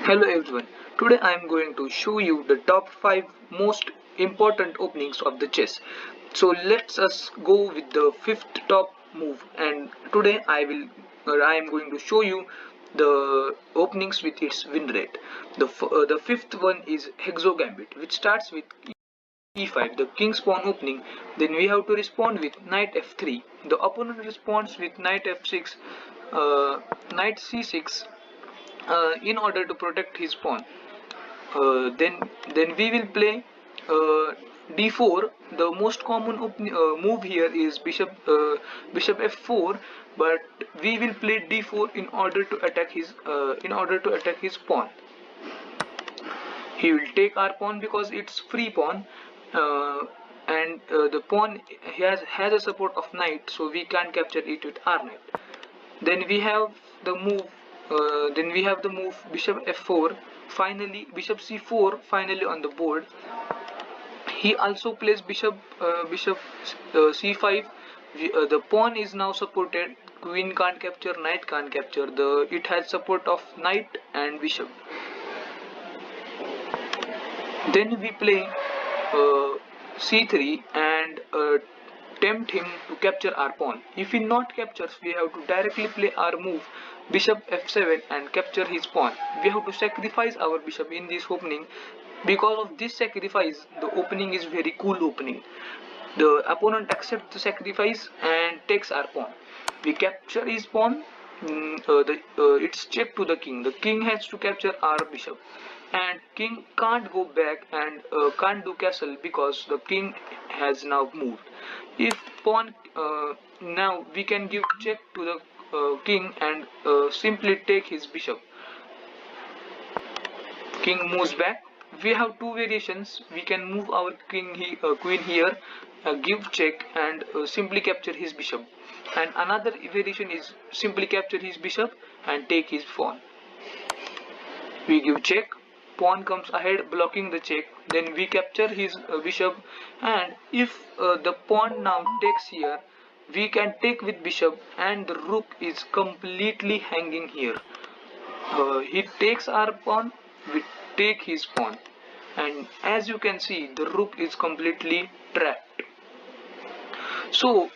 Hello everyone, today I am going to show you the top 5 most important openings of the chess. So let's us go with the fifth top move, and today I am going to show you the openings with its win rate. The fifth one is Hexo Gambit, which starts with e5, the king's pawn opening. Then we have to respond with knight f3. The opponent responds with knight f6, knight c6, in order to protect his pawn. Then we will play d4. The most common move here is bishop f4, but we will play d4 in order to attack his pawn. He will take our pawn because it's free pawn, and the pawn has a support of knight, so we can't capture it with our knight. Then we have the move bishop f4. Finally, bishop c4 finally on the board. He also plays bishop c5. The pawn is now supported. Queen can't capture, knight can't capture. It has support of knight and bishop. Then we play c3 and tempt him to capture our pawn. If he not captures, we have to directly play our move bishop f7 and capture his pawn. We have to sacrifice our bishop in this opening. Because of this sacrifice, the opening is very cool opening. The opponent accepts the sacrifice and takes our pawn. We capture his pawn. It's check to the king. The king has to capture our bishop, and king can't go back and can't do castle because the king has now moved. If pawn now we can give check to the king and simply take his bishop. King moves back. We have two variations. We can move our queen here, give check, and simply capture his bishop. And another variation is simply capture his bishop and take his pawn. We give check, pawn comes ahead blocking the check, then we capture his bishop, and if the pawn now takes here, we can take with bishop and the rook is completely hanging here. He takes our pawn, we take his pawn, and as you can see the rook is completely trapped. So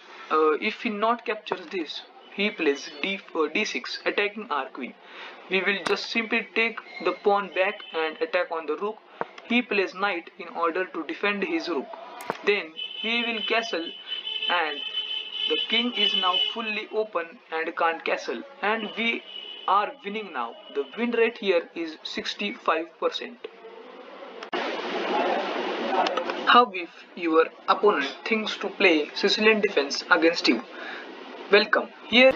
if he not captures this, he plays d6 attacking our queen. We will just simply take the pawn back and attack on the rook. He plays knight in order to defend his rook. Then we will castle, and the king is now fully open and can't castle, and we are winning now. The win rate here is 65%. How if your opponent thinks to play Sicilian defense against you? Welcome. Here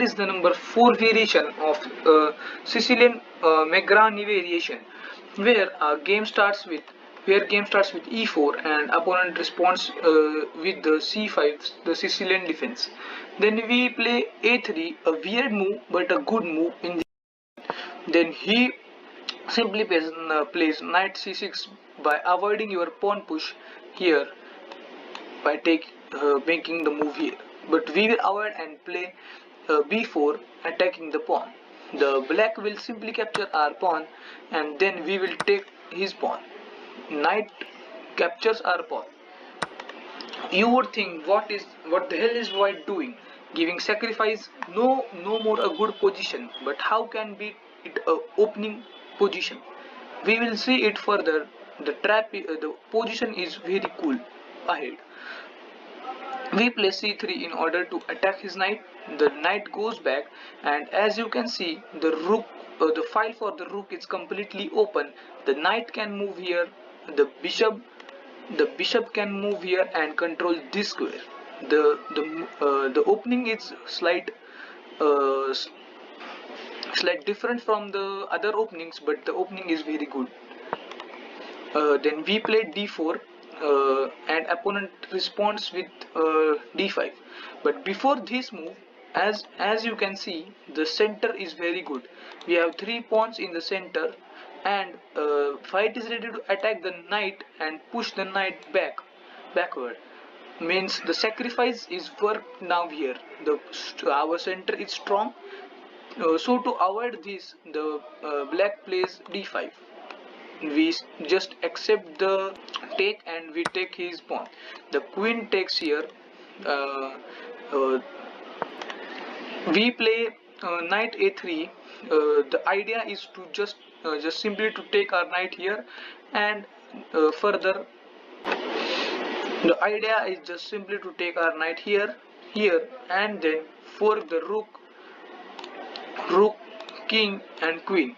is the number 4 variation of Sicilian Megrani variation, where game starts with e4 and opponent responds with the c5, the Sicilian defense. Then we play a3, a weird move but a good move in the. Then he simply plays knight c6 by avoiding your pawn push here by making the move here. But we will avoid and play b4 attacking the pawn. The black will simply capture our pawn and then we will take his pawn. Knight captures our pawn. You would think what the hell is white doing? Giving sacrifice, no more a good position, but how can be it a opening position? We will see it further. The position is very cool ahead. We play c3 in order to attack his knight. The knight goes back, and as you can see, the file for the rook is completely open. The knight can move here. The bishop can move here and control this square. The opening is uh, slight different from the other openings, but the opening is very good. Then we play d4, and opponent responds with d5. But before this move, as you can see, the center is very good. We have 3 pawns in the center, and fight is ready to attack the knight and push the knight backward. Means the sacrifice is worked now here. Our center is strong. So to avoid this, the black plays d5. We just accept the take and we take his pawn. The queen takes here. Uh, uh, we play knight a3. The idea is to just simply to take our knight here, and further the idea is just simply to take our knight here, and then fork the rook, king, and queen.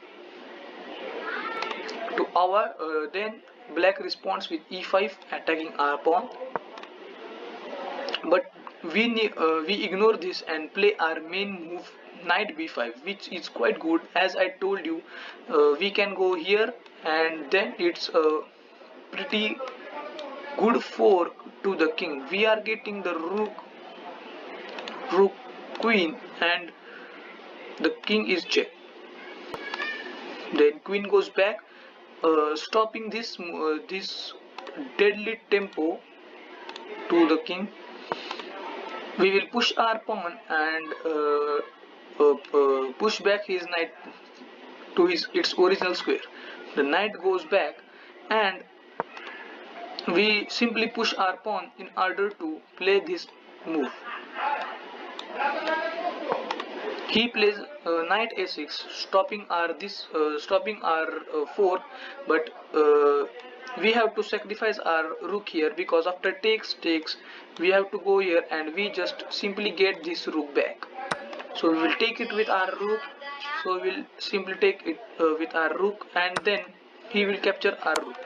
To our then black responds with e5, attacking our pawn. But we ignore this and play our main move knight b5, which is quite good. As I told you, we can go here, and then it's a pretty good fork to the king. We are getting the rook, queen, and the king is check. Then queen goes back, stopping this deadly tempo to the king. We will push our pawn and push back his knight to its original square. The knight goes back, and we simply push our pawn in order to play this move. He plays knight a6, stopping our fork, but we have to sacrifice our rook here, because after takes we have to go here, and we just simply get this rook back. So we will take it with our rook. So we will simply take it with our rook, and then he will capture our rook.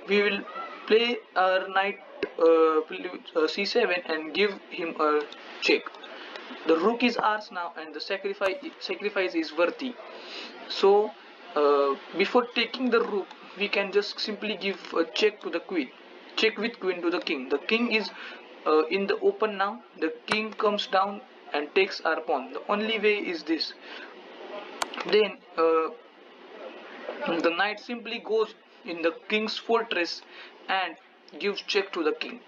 We will play our knight c7 and give him a check. The rook is ours now, and the sacrifice is worthy. So before taking the rook, we can just simply give a check to the queen. Check with queen to the king. The king is in the open now. The king comes down and takes our pawn. The only way is this. Then the knight simply goes in the king's fortress and gives check to the king.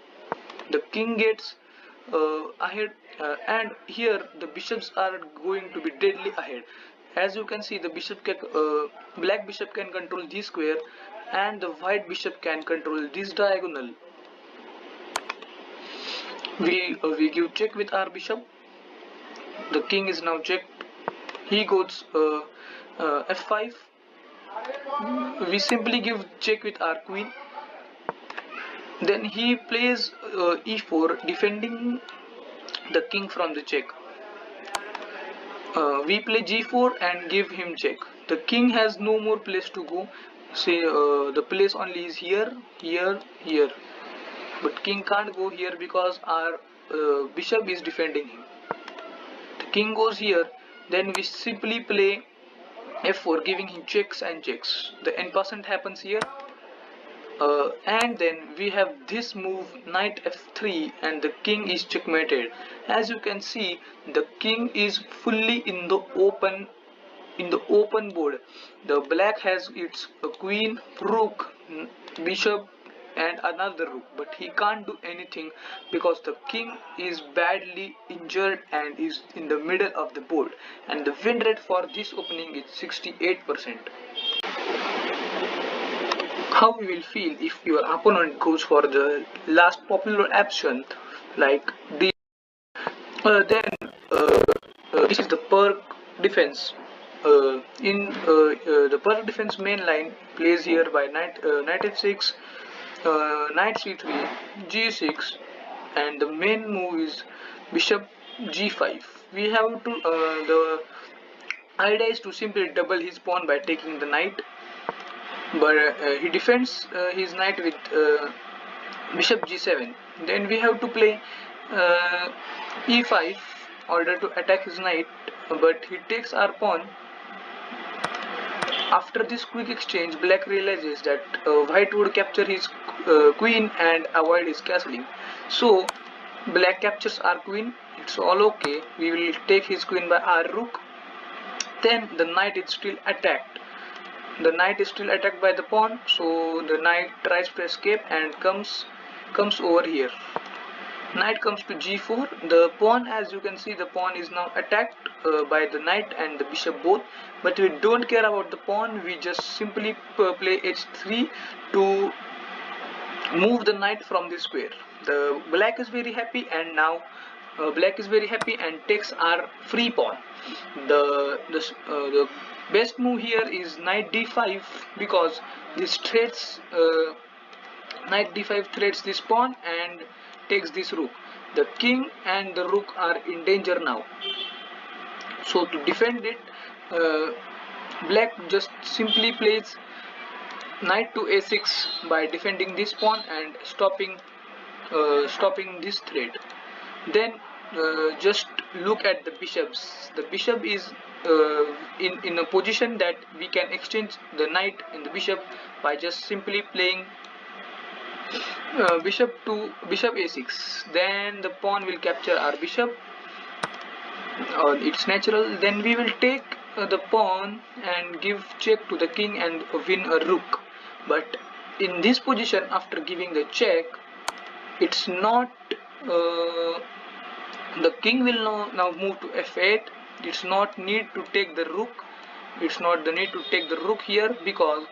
The king gets ahead, and here the bishops are going to be deadly ahead. As you can see, the black bishop can control this square, and the white bishop can control this diagonal. We give check with our bishop. The king is now checked. He goes f5. We simply give check with our queen. Then he plays e4, defending the king from the check. We play g4 and give him check. The king has no more place to go. Say the place only is here, but king can't go here because our bishop is defending him. The king goes here. Then we simply play f4, giving him checks and checks. The en passant happens here. And then we have this move knight f3, and the king is checkmated. As you can see, the king is fully in the open board. The black has its queen, rook, bishop, and another rook, but he can't do anything because the king is badly injured and is in the middle of the board, and the win rate for this opening is 68%. How you will feel if your opponent goes for the last popular option like the this is the Perk defense. The Perk defense main line plays here by knight f6, knight c3, g6, and the main move is bishop g5. We have to the idea is to simply double his pawn by taking the knight, but he defends his knight with bishop g7. Then we have to play e5 order to attack his knight, but he takes our pawn. After this quick exchange, black realizes that white would capture his queen and avoid his castling. So black captures our queen. It's all okay. We will take his queen by our rook. Then the knight is still attacked. The knight is still attacked by the pawn, so the knight tries to escape and comes over here. Knight comes to g4. The pawn, as you can see, the pawn is now attacked by the knight and the bishop both. But we don't care about the pawn. We just simply play h3 to move the knight from the square. The black is very happy, and now black is very happy and takes our free pawn. The best move here is knight d5, because this threats knight d5 threats this pawn and takes this rook. The king and the rook are in danger now. So to defend it, black just simply plays knight to a6 by defending this pawn and stopping this threat. Then just look at the bishops. The bishop is in a position that we can exchange the knight and the bishop by just simply playing bishop a6. Then the pawn will capture our bishop. It's natural. Then we will take the pawn and give check to the king and win a rook. But in this position, after giving the check, it's not the king will now move to f8. It's not need to take the rook. It's not the need to take the rook here, because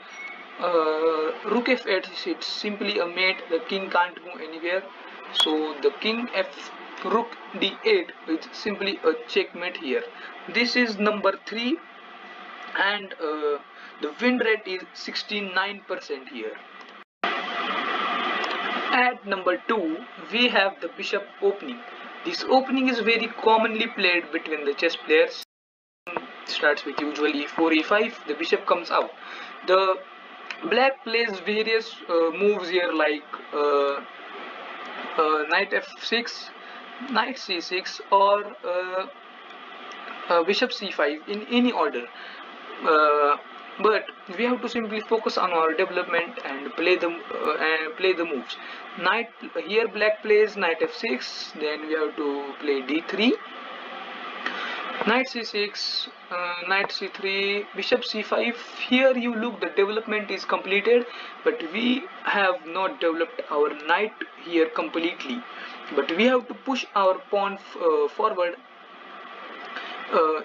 rook f8 it's simply a mate. The king can't move anywhere. So the king rook d8 is simply a checkmate here. This is number 3, and the win rate is 69% here. At number 2, we have the bishop opening. This opening is very commonly played between the chess players. Starts with usually e4, e5. The bishop comes out. The black plays various moves here, like knight f6, knight c6, or bishop c5 in any order. But we have to simply focus on our development and play the moves. Knight here, black plays knight f6. Then we have to play d3, knight c6, knight c3, bishop c5. Here you look, the development is completed, but we have not developed our knight here completely. But we have to push our pawn forward.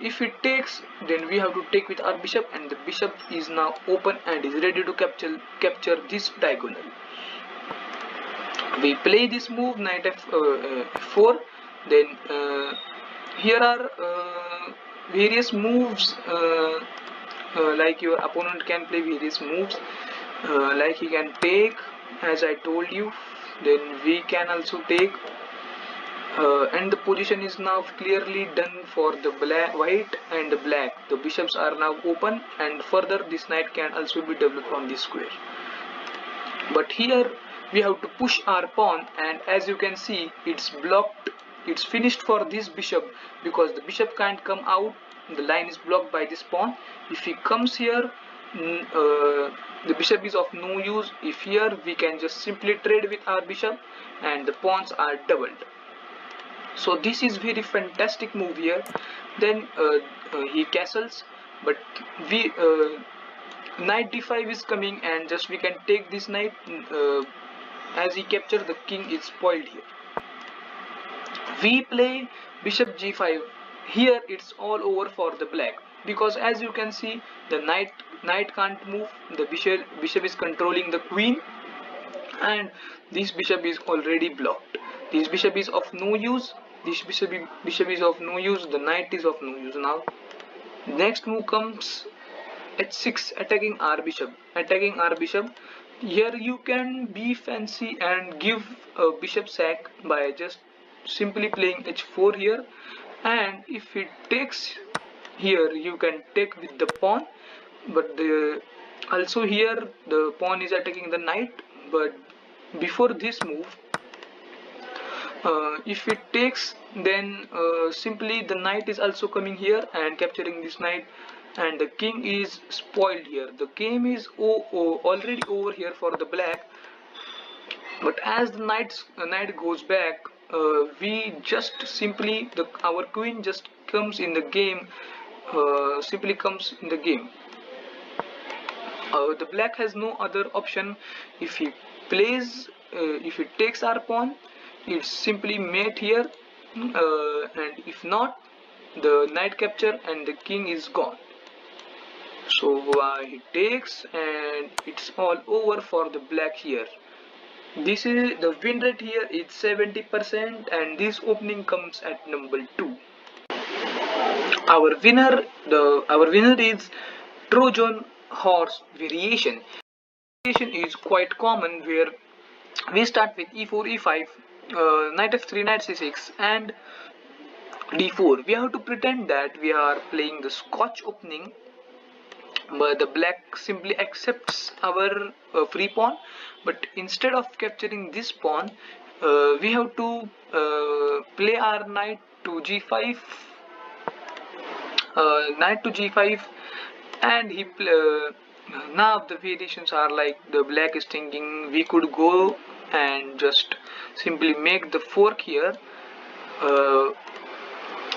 If it takes, then we have to take with our bishop, and the bishop is now open and is ready to capture this diagonal. We play this move, knight f4. Then here are various moves, like your opponent can play various moves, like he can take, as I told you. Then we can also take, and the position is now clearly done for the white and the black. The bishops are now open, and further this knight can also be developed on this square. But here we have to push our pawn, and as you can see, it's blocked. It's finished for this bishop, because the bishop can't come out. The line is blocked by this pawn. If he comes here, the bishop is of no use. If here, we can just simply trade with our bishop, and the pawns are doubled. So this is very fantastic move here. Then he castles, but we knight d5 is coming, and just we can take this knight. As he captures, the king is spoiled here. We play bishop g5. Here it's all over for the black, because as you can see, the knight can't move. The bishop is controlling the queen, and this bishop is already blocked. This bishop is of no use. This bishop is of no use. The knight is of no use now. Next move comes h6, attacking our bishop. Here you can be fancy and give a bishop sack by just simply playing h4 here, and if it takes here, you can take with the pawn. But also here the pawn is attacking the knight. But before this move, if it takes, then simply the knight is also coming here and capturing this knight, and the king is spoiled here. The game is already over here for the black. But as the knight goes back, we just simply our queen just comes in the game. Simply comes in the game. The black has no other option. If he plays, if he takes our pawn, it's simply mate here, and if not, the knight capture and the king is gone. So he takes, and it's all over for the black here. This is the win rate here is 70%, and this opening comes at number 2. Our winner is Trojan horse variation. Variation is quite common, where we start with e4, e5, knight f3, knight c6, and d4. We have to pretend that we are playing the Scotch opening, but the black simply accepts our free pawn. But instead of capturing this pawn, we have to play our knight to g5, and now the variations are like the black is thinking we could go and just simply make the fork here.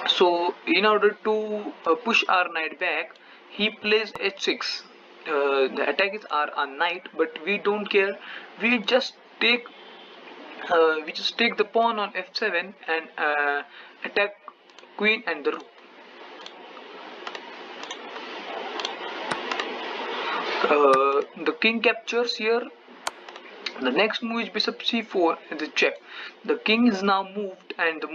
So in order to push our knight back, he plays h6. The attacks are on knight, but we don't care. We just take the pawn on f7 and attack queen and the rook. The king captures here. The next move is bishop c4 and the check. The king is now moved, and the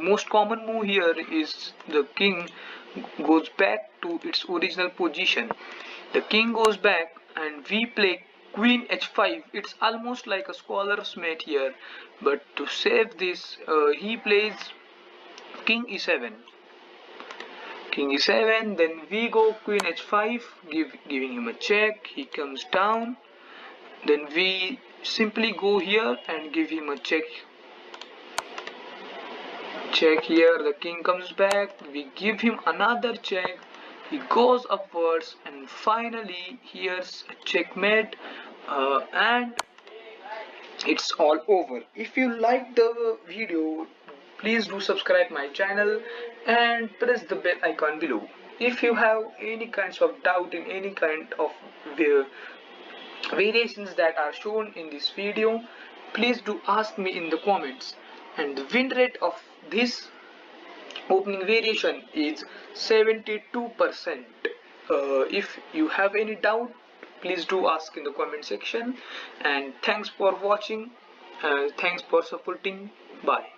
most common move here is the king goes back to its original position. The king goes back, and we play queen h5. It's almost like a scholar's mate here, but to save this, he plays king e7. King e7, then we go queen h5, giving him a check. He comes down. Then we simply go here and give him a check. Check here, the king comes back. We give him another check. He goes upwards, and finally here's a checkmate, and it's all over. If you like the video, please do subscribe my channel and press the bell icon below. If you have any kinds of doubt in any kind of variations that are shown in this video, please do ask me in the comments. And the win rate of this opening variation is 72%. If you have any doubt, please do ask in the comment section. And thanks for watching, thanks for supporting. Bye.